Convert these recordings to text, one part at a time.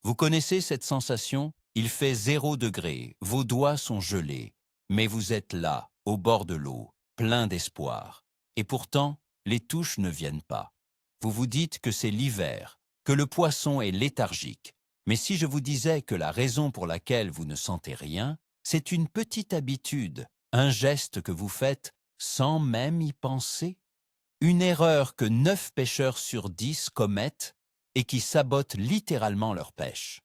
Vous connaissez cette sensation? Il fait 0 degré, vos doigts sont gelés, mais vous êtes là, au bord de l'eau, plein d'espoir. Et pourtant, les touches ne viennent pas. Vous vous dites que c'est l'hiver, que le poisson est léthargique. Mais si je vous disais que la raison pour laquelle vous ne sentez rien, c'est une petite habitude, un geste que vous faites sans même y penser? Une erreur que 9 pêcheurs sur 10 commettent et qui sabotent littéralement leur pêche.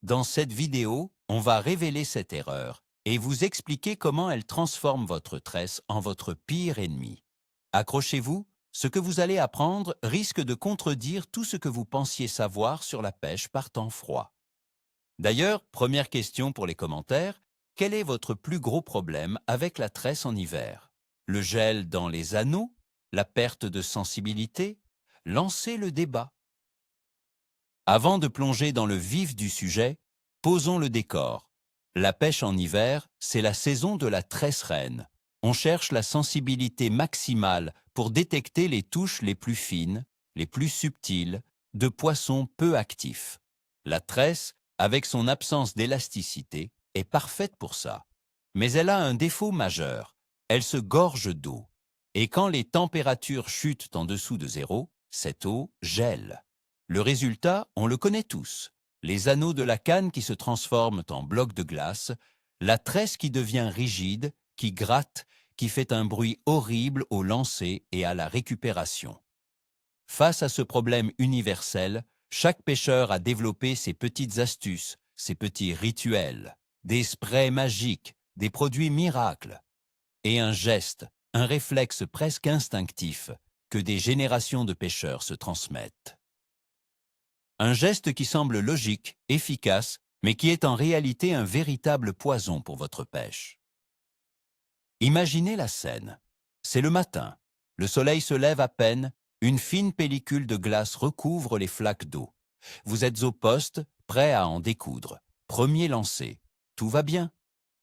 Dans cette vidéo, on va révéler cette erreur et vous expliquer comment elle transforme votre tresse en votre pire ennemi. Accrochez-vous, ce que vous allez apprendre risque de contredire tout ce que vous pensiez savoir sur la pêche par temps froid. D'ailleurs, première question pour les commentaires, quel est votre plus gros problème avec la tresse en hiver? Le gel dans les anneaux? La perte de sensibilité? Lancez le débat. Avant de plonger dans le vif du sujet, posons le décor. La pêche en hiver, c'est la saison de la tresse reine. On cherche la sensibilité maximale pour détecter les touches les plus fines, les plus subtiles, de poissons peu actifs. La tresse, avec son absence d'élasticité, est parfaite pour ça. Mais elle a un défaut majeur, elle se gorge d'eau. Et quand les températures chutent en dessous de zéro, cette eau gèle. Le résultat, on le connaît tous. Les anneaux de la canne qui se transforment en blocs de glace, la tresse qui devient rigide, qui gratte, qui fait un bruit horrible au lancer et à la récupération. Face à ce problème universel, chaque pêcheur a développé ses petites astuces, ses petits rituels, des sprays magiques, des produits miracles, et un geste, un réflexe presque instinctif que des générations de pêcheurs se transmettent. Un geste qui semble logique, efficace, mais qui est en réalité un véritable poison pour votre pêche. Imaginez la scène. C'est le matin. Le soleil se lève à peine, une fine pellicule de glace recouvre les flaques d'eau. Vous êtes au poste, prêt à en découdre. Premier lancer. Tout va bien.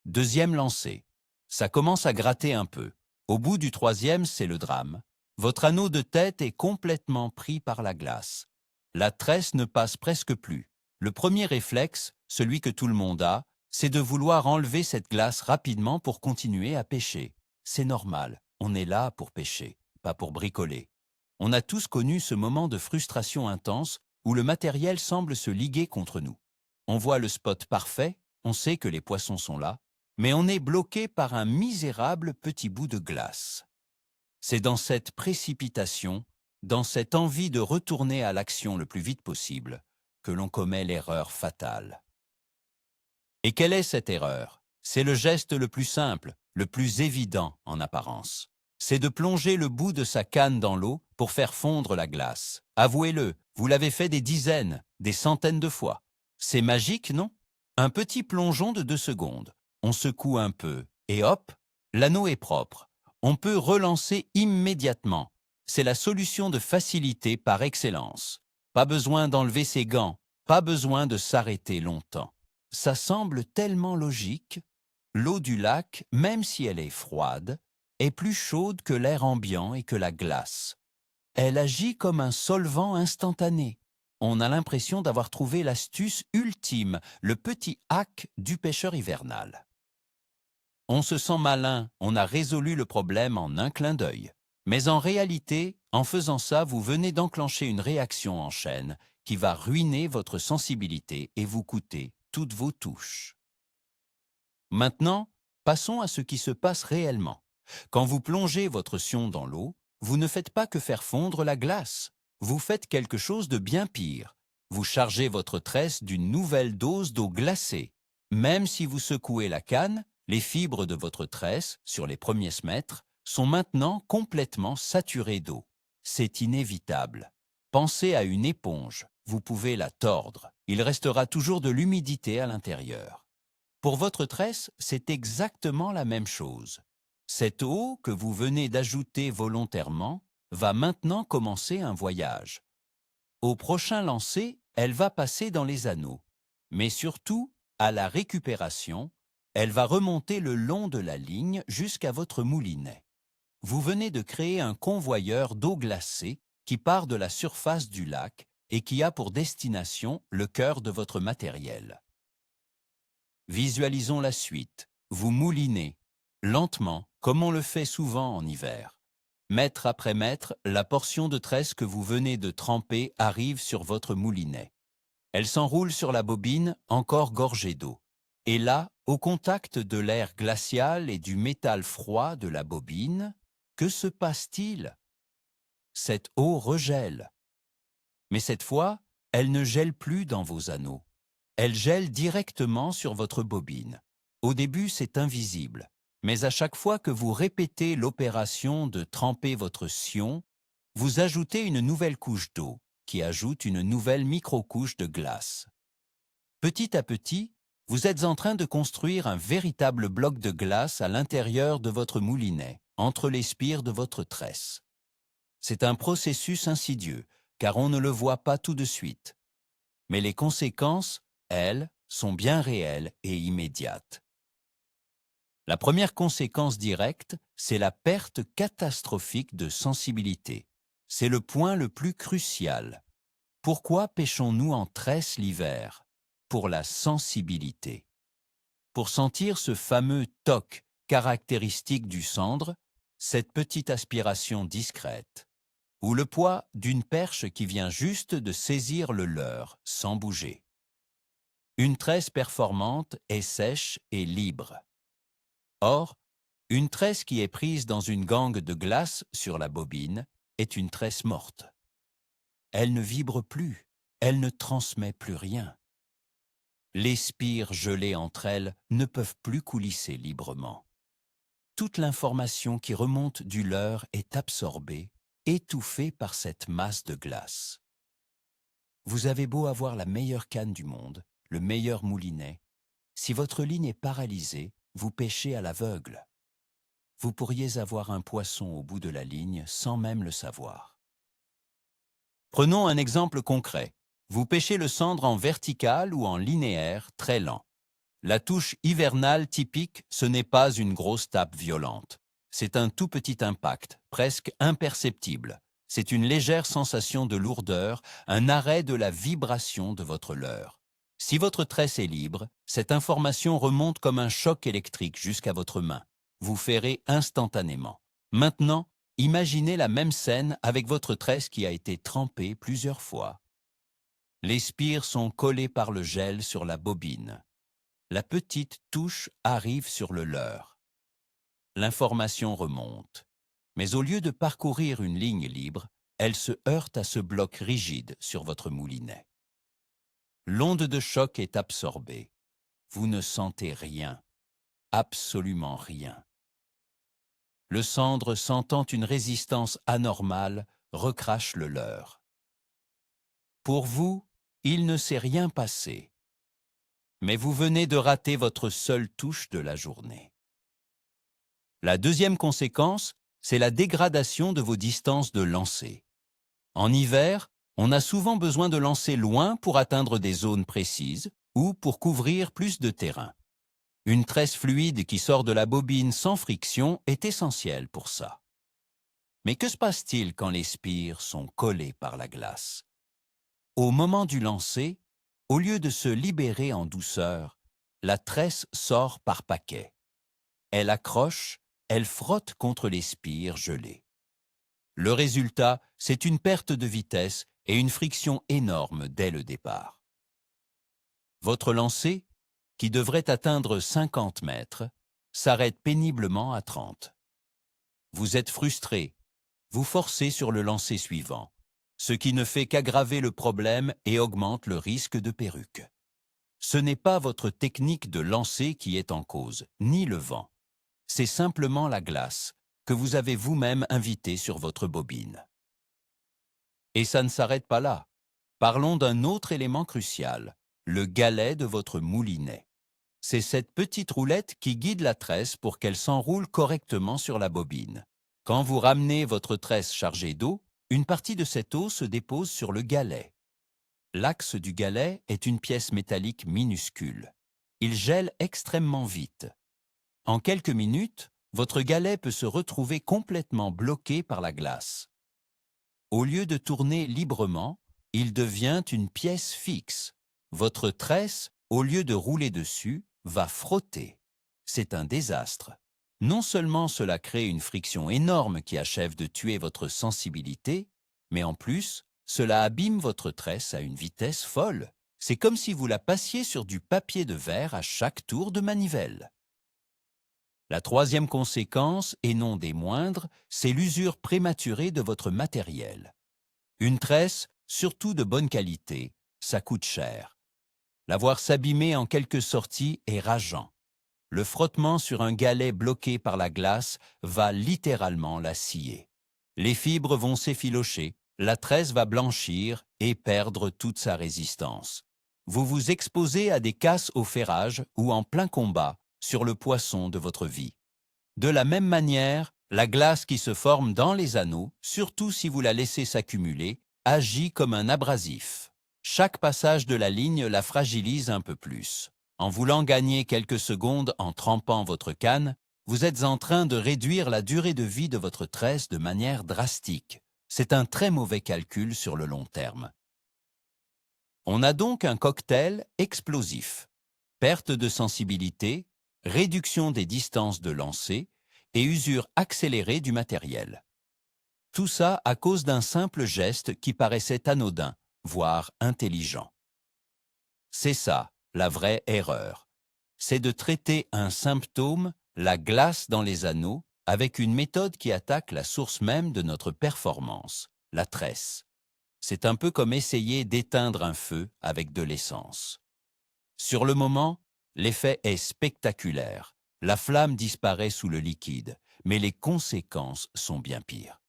Deuxième lancer. Ça commence à gratter un peu. Au bout du troisième, c'est le drame. Votre anneau de tête est complètement pris par la glace. La tresse ne passe presque plus. Le premier réflexe, celui que tout le monde a, c'est de vouloir enlever cette glace rapidement pour continuer à pêcher. C'est normal, on est là pour pêcher, pas pour bricoler. On a tous connu ce moment de frustration intense où le matériel semble se liguer contre nous. On voit le spot parfait, on sait que les poissons sont là, mais on est bloqué par un misérable petit bout de glace. C'est dans cette précipitation, dans cette envie de retourner à l'action le plus vite possible, que l'on commet l'erreur fatale. Et quelle est cette erreur? C'est le geste le plus simple, le plus évident en apparence. C'est de plonger le bout de sa canne dans l'eau pour faire fondre la glace. Avouez-le, vous l'avez fait des dizaines, des centaines de fois. C'est magique, non? Un petit plongeon de 2 secondes. On secoue un peu, et hop, l'anneau est propre. On peut relancer immédiatement. C'est la solution de facilité par excellence. Pas besoin d'enlever ses gants, pas besoin de s'arrêter longtemps. Ça semble tellement logique. L'eau du lac, même si elle est froide, est plus chaude que l'air ambiant et que la glace. Elle agit comme un solvant instantané. On a l'impression d'avoir trouvé l'astuce ultime, le petit hack du pêcheur hivernal. On se sent malin, on a résolu le problème en un clin d'œil. Mais en réalité, en faisant ça, vous venez d'enclencher une réaction en chaîne qui va ruiner votre sensibilité et vous coûter toutes vos touches. Maintenant, passons à ce qui se passe réellement. Quand vous plongez votre sion dans l'eau, vous ne faites pas que faire fondre la glace. Vous faites quelque chose de bien pire. Vous chargez votre tresse d'une nouvelle dose d'eau glacée. Même si vous secouez la canne, les fibres de votre tresse, sur les premiers mètres, sont maintenant complètement saturées d'eau. C'est inévitable. Pensez à une éponge. Vous pouvez la tordre. Il restera toujours de l'humidité à l'intérieur. Pour votre tresse, c'est exactement la même chose. Cette eau que vous venez d'ajouter volontairement va maintenant commencer un voyage. Au prochain lancer, elle va passer dans les anneaux. Mais surtout, à la récupération, elle va remonter le long de la ligne jusqu'à votre moulinet. Vous venez de créer un convoyeur d'eau glacée qui part de la surface du lac et qui a pour destination le cœur de votre matériel. Visualisons la suite. Vous moulinez, lentement, comme on le fait souvent en hiver. Mètre après mètre, la portion de tresse que vous venez de tremper arrive sur votre moulinet. Elle s'enroule sur la bobine, encore gorgée d'eau. Et là, au contact de l'air glacial et du métal froid de la bobine, que se passe-t-il? Cette eau regèle. Mais cette fois, elle ne gèle plus dans vos anneaux. Elle gèle directement sur votre bobine. Au début, c'est invisible. Mais à chaque fois que vous répétez l'opération de tremper votre sion, vous ajoutez une nouvelle couche d'eau, qui ajoute une nouvelle micro-couche de glace. Petit à petit, vous êtes en train de construire un véritable bloc de glace à l'intérieur de votre moulinet, entre les spires de votre tresse. C'est un processus insidieux, car on ne le voit pas tout de suite. Mais les conséquences, elles, sont bien réelles et immédiates. La première conséquence directe, c'est la perte catastrophique de sensibilité. C'est le point le plus crucial. Pourquoi pêchons-nous en tresse l'hiver? Pour la sensibilité. Pour sentir ce fameux toc caractéristique du cendre, cette petite aspiration discrète, ou le poids d'une perche qui vient juste de saisir le leurre sans bouger. Une tresse performante est sèche et libre. Or, une tresse qui est prise dans une gangue de glace sur la bobine est une tresse morte. Elle ne vibre plus, elle ne transmet plus rien. Les spires gelées entre elles ne peuvent plus coulisser librement. Toute l'information qui remonte du leurre est absorbée, étouffée par cette masse de glace. Vous avez beau avoir la meilleure canne du monde, le meilleur moulinet, si votre ligne est paralysée, vous pêchez à l'aveugle. Vous pourriez avoir un poisson au bout de la ligne sans même le savoir. Prenons un exemple concret. Vous pêchez le cendre en vertical ou en linéaire, très lent. La touche hivernale typique, ce n'est pas une grosse tape violente. C'est un tout petit impact, presque imperceptible. C'est une légère sensation de lourdeur, un arrêt de la vibration de votre leurre. Si votre tresse est libre, cette information remonte comme un choc électrique jusqu'à votre main. Vous ferrez instantanément. Maintenant, imaginez la même scène avec votre tresse qui a été trempée plusieurs fois. Les spires sont collés par le gel sur la bobine. La petite touche arrive sur le leurre. L'information remonte. Mais au lieu de parcourir une ligne libre, elle se heurte à ce bloc rigide sur votre moulinet. L'onde de choc est absorbée. Vous ne sentez rien, absolument rien. Le cendre, sentant une résistance anormale, recrache le leurre. Pour vous, il ne s'est rien passé. Mais vous venez de rater votre seule touche de la journée. La deuxième conséquence, c'est la dégradation de vos distances de lancer. En hiver, on a souvent besoin de lancer loin pour atteindre des zones précises ou pour couvrir plus de terrain. Une tresse fluide qui sort de la bobine sans friction est essentielle pour ça. Mais que se passe-t-il quand les spires sont collés par la glace? Au moment du lancer, au lieu de se libérer en douceur, la tresse sort par paquets. Elle accroche, elle frotte contre les spires gelées. Le résultat, c'est une perte de vitesse et une friction énorme dès le départ. Votre lancer, qui devrait atteindre 50 mètres, s'arrête péniblement à 30. Vous êtes frustré, vous forcez sur le lancer suivant, ce qui ne fait qu'aggraver le problème et augmente le risque de perruque. Ce n'est pas votre technique de lancer qui est en cause, ni le vent. C'est simplement la glace que vous avez vous-même invitée sur votre bobine. Et ça ne s'arrête pas là. Parlons d'un autre élément crucial, le galet de votre moulinet. C'est cette petite roulette qui guide la tresse pour qu'elle s'enroule correctement sur la bobine. Quand vous ramenez votre tresse chargée d'eau, une partie de cette eau se dépose sur le galet. L'axe du galet est une pièce métallique minuscule. Il gèle extrêmement vite. En quelques minutes, votre galet peut se retrouver complètement bloqué par la glace. Au lieu de tourner librement, il devient une pièce fixe. Votre tresse, au lieu de rouler dessus, va frotter. C'est un désastre. Non seulement cela crée une friction énorme qui achève de tuer votre sensibilité, mais en plus, cela abîme votre tresse à une vitesse folle. C'est comme si vous la passiez sur du papier de verre à chaque tour de manivelle. La troisième conséquence, et non des moindres, c'est l'usure prématurée de votre matériel. Une tresse, surtout de bonne qualité, ça coûte cher. La voir s'abîmer en quelques sorties est rageant. Le frottement sur un galet bloqué par la glace va littéralement la scier. Les fibres vont s'effilocher, la tresse va blanchir et perdre toute sa résistance. Vous vous exposez à des casses au ferrage ou en plein combat sur le poisson de votre vie. De la même manière, la glace qui se forme dans les anneaux, surtout si vous la laissez s'accumuler, agit comme un abrasif. Chaque passage de la ligne la fragilise un peu plus. En voulant gagner quelques secondes en trempant votre canne, vous êtes en train de réduire la durée de vie de votre tresse de manière drastique. C'est un très mauvais calcul sur le long terme. On a donc un cocktail explosif. Perte de sensibilité, réduction des distances de lancer et usure accélérée du matériel. Tout ça à cause d'un simple geste qui paraissait anodin, voire intelligent. C'est ça, la vraie erreur. C'est de traiter un symptôme, la glace dans les anneaux, avec une méthode qui attaque la source même de notre performance, la tresse. C'est un peu comme essayer d'éteindre un feu avec de l'essence. Sur le moment, l'effet est spectaculaire. La flamme disparaît sous le liquide, mais les conséquences sont bien pires.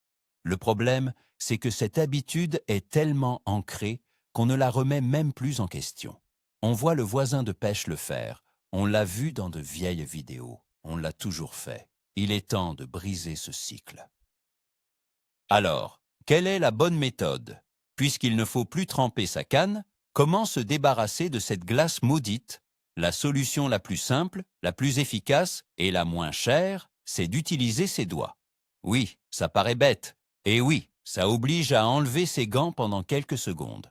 Le problème, c'est que cette habitude est tellement ancrée qu'on ne la remet même plus en question. On voit le voisin de pêche le faire, on l'a vu dans de vieilles vidéos, on l'a toujours fait. Il est temps de briser ce cycle. Alors, quelle est la bonne méthode? Puisqu'il ne faut plus tremper sa canne, comment se débarrasser de cette glace maudite? La solution la plus simple, la plus efficace et la moins chère, c'est d'utiliser ses doigts. Oui, ça paraît bête. Et oui, ça oblige à enlever ses gants pendant quelques secondes.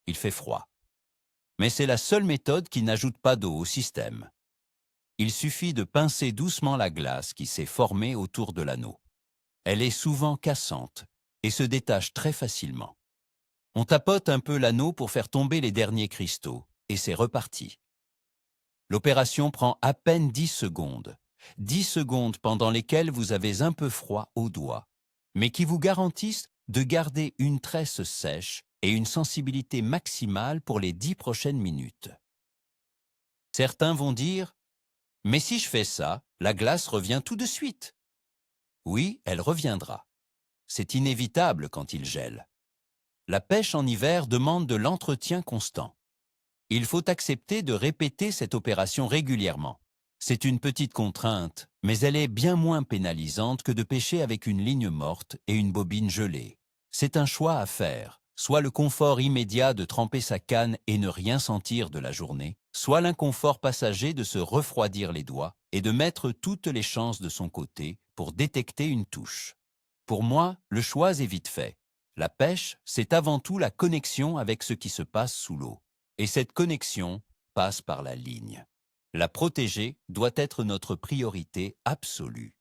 Il fait froid. Mais c'est la seule méthode qui n'ajoute pas d'eau au système. Il suffit de pincer doucement la glace qui s'est formée autour de l'anneau. Elle est souvent cassante et se détache très facilement. On tapote un peu l'anneau pour faire tomber les derniers cristaux, et c'est reparti. L'opération prend à peine 10 secondes. 10 secondes pendant lesquelles vous avez un peu froid aux doigts, mais qui vous garantissent de garder une tresse sèche et une sensibilité maximale pour les 10 prochaines minutes. Certains vont dire « Mais si je fais ça, la glace revient tout de suite. » Oui, elle reviendra. C'est inévitable quand il gèle. La pêche en hiver demande de l'entretien constant. Il faut accepter de répéter cette opération régulièrement. C'est une petite contrainte, mais elle est bien moins pénalisante que de pêcher avec une ligne morte et une bobine gelée. C'est un choix à faire, soit le confort immédiat de tremper sa canne et ne rien sentir de la journée, soit l'inconfort passager de se refroidir les doigts et de mettre toutes les chances de son côté pour détecter une touche. Pour moi, le choix est vite fait. La pêche, c'est avant tout la connexion avec ce qui se passe sous l'eau. Et cette connexion passe par la ligne. La protéger doit être notre priorité absolue.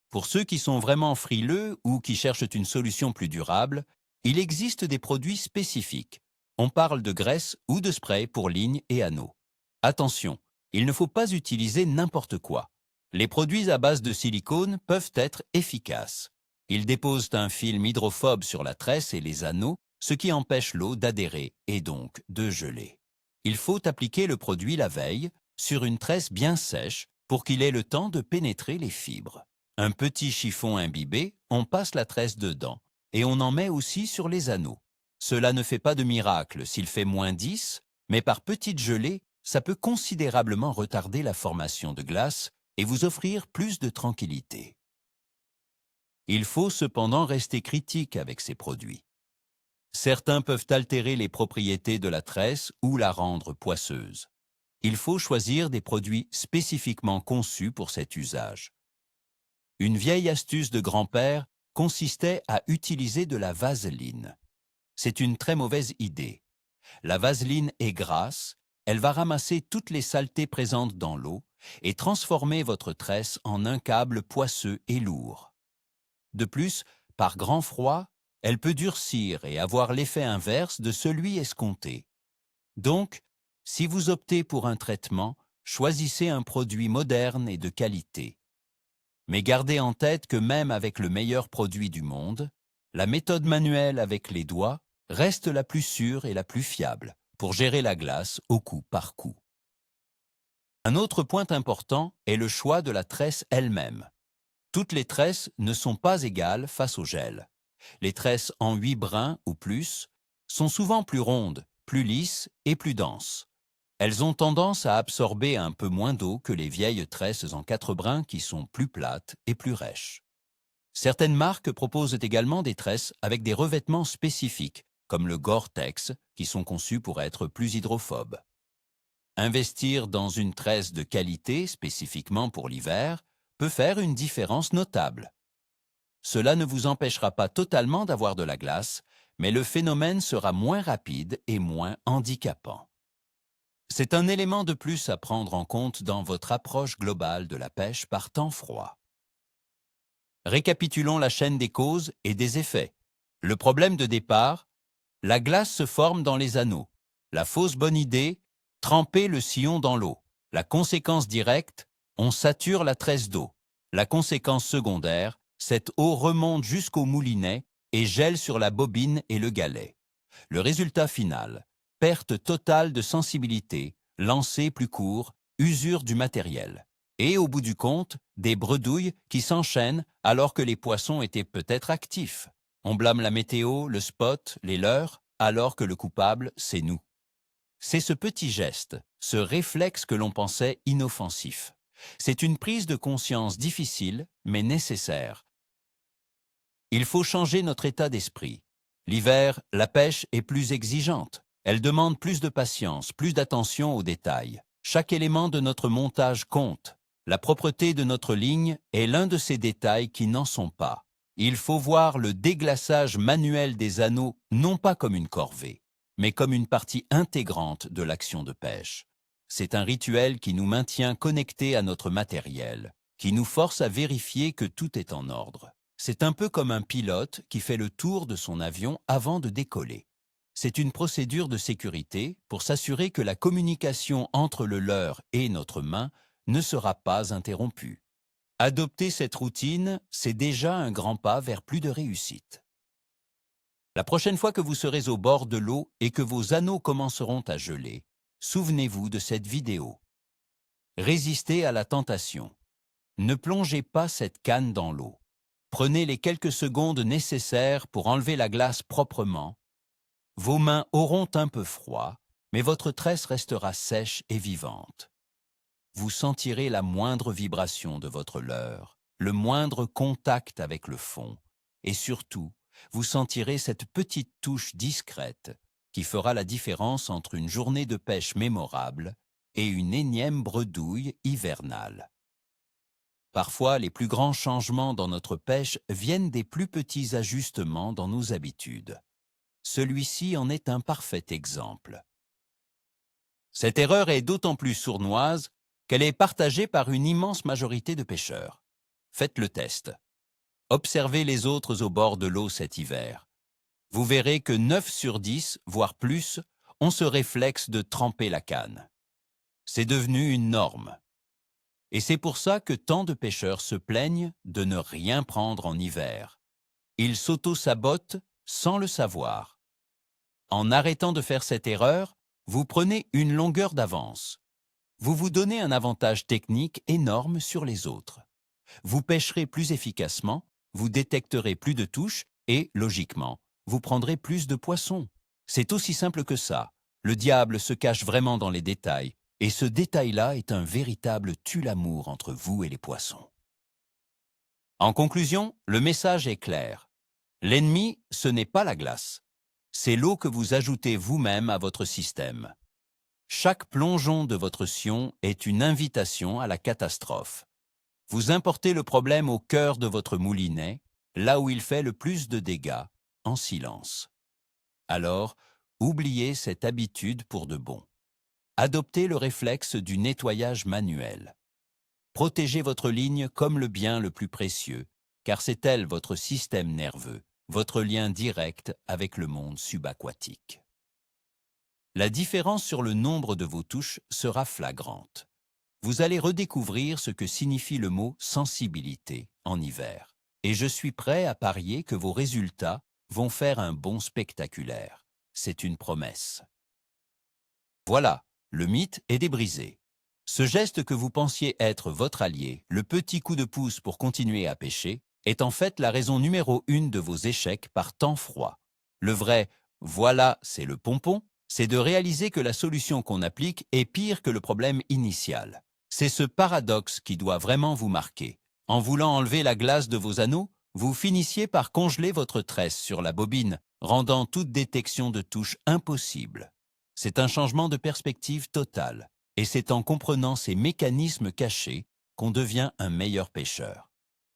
Pour ceux qui sont vraiment frileux ou qui cherchent une solution plus durable, il existe des produits spécifiques. On parle de graisse ou de spray pour lignes et anneaux. Attention, il ne faut pas utiliser n'importe quoi. Les produits à base de silicone peuvent être efficaces. Ils déposent un film hydrophobe sur la tresse et les anneaux, ce qui empêche l'eau d'adhérer et donc de geler. Il faut appliquer le produit la veille sur une tresse bien sèche pour qu'il ait le temps de pénétrer les fibres. Un petit chiffon imbibé, on passe la tresse dedans et on en met aussi sur les anneaux. Cela ne fait pas de miracle s'il fait -10, mais par petites gelées, ça peut considérablement retarder la formation de glace et vous offrir plus de tranquillité. Il faut cependant rester critique avec ces produits. Certains peuvent altérer les propriétés de la tresse ou la rendre poisseuse. Il faut choisir des produits spécifiquement conçus pour cet usage. Une vieille astuce de grand-père consistait à utiliser de la vaseline. C'est une très mauvaise idée. La vaseline est grasse, elle va ramasser toutes les saletés présentes dans l'eau et transformer votre tresse en un câble poisseux et lourd. De plus, par grand froid, elle peut durcir et avoir l'effet inverse de celui escompté. Donc, si vous optez pour un traitement, choisissez un produit moderne et de qualité. Mais gardez en tête que même avec le meilleur produit du monde, la méthode manuelle avec les doigts reste la plus sûre et la plus fiable pour gérer la glace au coup par coup. Un autre point important est le choix de la tresse elle-même. Toutes les tresses ne sont pas égales face au gel. Les tresses en 8 brins ou plus sont souvent plus rondes, plus lisses et plus denses. Elles ont tendance à absorber un peu moins d'eau que les vieilles tresses en 4 brins qui sont plus plates et plus rêches. Certaines marques proposent également des tresses avec des revêtements spécifiques, comme le Gore-Tex, qui sont conçus pour être plus hydrophobes. Investir dans une tresse de qualité, spécifiquement pour l'hiver, peut faire une différence notable. Cela ne vous empêchera pas totalement d'avoir de la glace, mais le phénomène sera moins rapide et moins handicapant. C'est un élément de plus à prendre en compte dans votre approche globale de la pêche par temps froid. Récapitulons la chaîne des causes et des effets. Le problème de départ, la glace se forme dans les anneaux. La fausse bonne idée, tremper le sillon dans l'eau. La conséquence directe, on sature la tresse d'eau. La conséquence secondaire, cette eau remonte jusqu'au moulinet et gèle sur la bobine et le galet. Le résultat final, perte totale de sensibilité, lancer plus court, usure du matériel. Et au bout du compte, des bredouilles qui s'enchaînent alors que les poissons étaient peut-être actifs. On blâme la météo, le spot, les leurres, alors que le coupable, c'est nous. C'est ce petit geste, ce réflexe que l'on pensait inoffensif. C'est une prise de conscience difficile, mais nécessaire. Il faut changer notre état d'esprit. L'hiver, la pêche est plus exigeante. Elle demande plus de patience, plus d'attention aux détails. Chaque élément de notre montage compte. La propreté de notre ligne est l'un de ces détails qui n'en sont pas. Il faut voir le déglaçage manuel des anneaux non pas comme une corvée, mais comme une partie intégrante de l'action de pêche. C'est un rituel qui nous maintient connectés à notre matériel, qui nous force à vérifier que tout est en ordre. C'est un peu comme un pilote qui fait le tour de son avion avant de décoller. C'est une procédure de sécurité pour s'assurer que la communication entre le leurre et notre main ne sera pas interrompue. Adopter cette routine, c'est déjà un grand pas vers plus de réussite. La prochaine fois que vous serez au bord de l'eau et que vos anneaux commenceront à geler, souvenez-vous de cette vidéo. Résistez à la tentation. Ne plongez pas cette canne dans l'eau. Prenez les quelques secondes nécessaires pour enlever la glace proprement. Vos mains auront un peu froid, mais votre tresse restera sèche et vivante. Vous sentirez la moindre vibration de votre leurre, le moindre contact avec le fond, et surtout, vous sentirez cette petite touche discrète qui fera la différence entre une journée de pêche mémorable et une énième bredouille hivernale. Parfois, les plus grands changements dans notre pêche viennent des plus petits ajustements dans nos habitudes. Celui-ci en est un parfait exemple. Cette erreur est d'autant plus sournoise qu'elle est partagée par une immense majorité de pêcheurs. Faites le test. Observez les autres au bord de l'eau cet hiver. Vous verrez que 9 sur 10, voire plus, ont ce réflexe de tremper la canne. C'est devenu une norme. Et c'est pour ça que tant de pêcheurs se plaignent de ne rien prendre en hiver. Ils s'auto-sabotent sans le savoir. En arrêtant de faire cette erreur, vous prenez une longueur d'avance. Vous vous donnez un avantage technique énorme sur les autres. Vous pêcherez plus efficacement, vous détecterez plus de touches et, logiquement, vous prendrez plus de poissons. C'est aussi simple que ça. Le diable se cache vraiment dans les détails, et ce détail-là est un véritable tue-l'amour entre vous et les poissons. En conclusion, le message est clair. L'ennemi, ce n'est pas la glace. C'est l'eau que vous ajoutez vous-même à votre système. Chaque plongeon de votre sion est une invitation à la catastrophe. Vous importez le problème au cœur de votre moulinet, là où il fait le plus de dégâts, en silence. Alors, oubliez cette habitude pour de bon. Adoptez le réflexe du nettoyage manuel. Protégez votre ligne comme le bien le plus précieux, car c'est elle votre système nerveux, votre lien direct avec le monde subaquatique. La différence sur le nombre de vos touches sera flagrante. Vous allez redécouvrir ce que signifie le mot sensibilité en hiver. Et je suis prêt à parier que vos résultats vont faire un bond spectaculaire. C'est une promesse. Voilà, le mythe est débrisé. Ce geste que vous pensiez être votre allié, le petit coup de pouce pour continuer à pêcher, est en fait la raison numéro 1 de vos échecs par temps froid. Le vrai « voilà, c'est le pompon », c'est de réaliser que la solution qu'on applique est pire que le problème initial. C'est ce paradoxe qui doit vraiment vous marquer. En voulant enlever la glace de vos anneaux, vous finissiez par congeler votre tresse sur la bobine, rendant toute détection de touche impossible. C'est un changement de perspective total, et c'est en comprenant ces mécanismes cachés qu'on devient un meilleur pêcheur.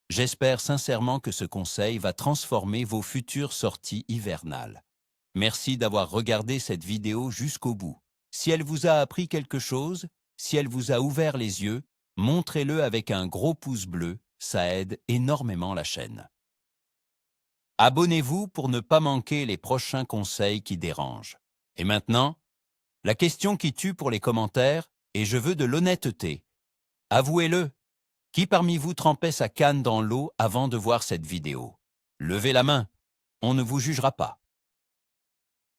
J'espère sincèrement que ce conseil va transformer vos futures sorties hivernales. Merci d'avoir regardé cette vidéo jusqu'au bout. Si elle vous a appris quelque chose, si elle vous a ouvert les yeux, montrez-le avec un gros pouce bleu, ça aide énormément la chaîne. Abonnez-vous pour ne pas manquer les prochains conseils qui dérangent. Et maintenant, la question qui tue pour les commentaires, et je veux de l'honnêteté. Avouez-le, qui parmi vous trempait sa canne dans l'eau avant de voir cette vidéo? Levez la main, on ne vous jugera pas.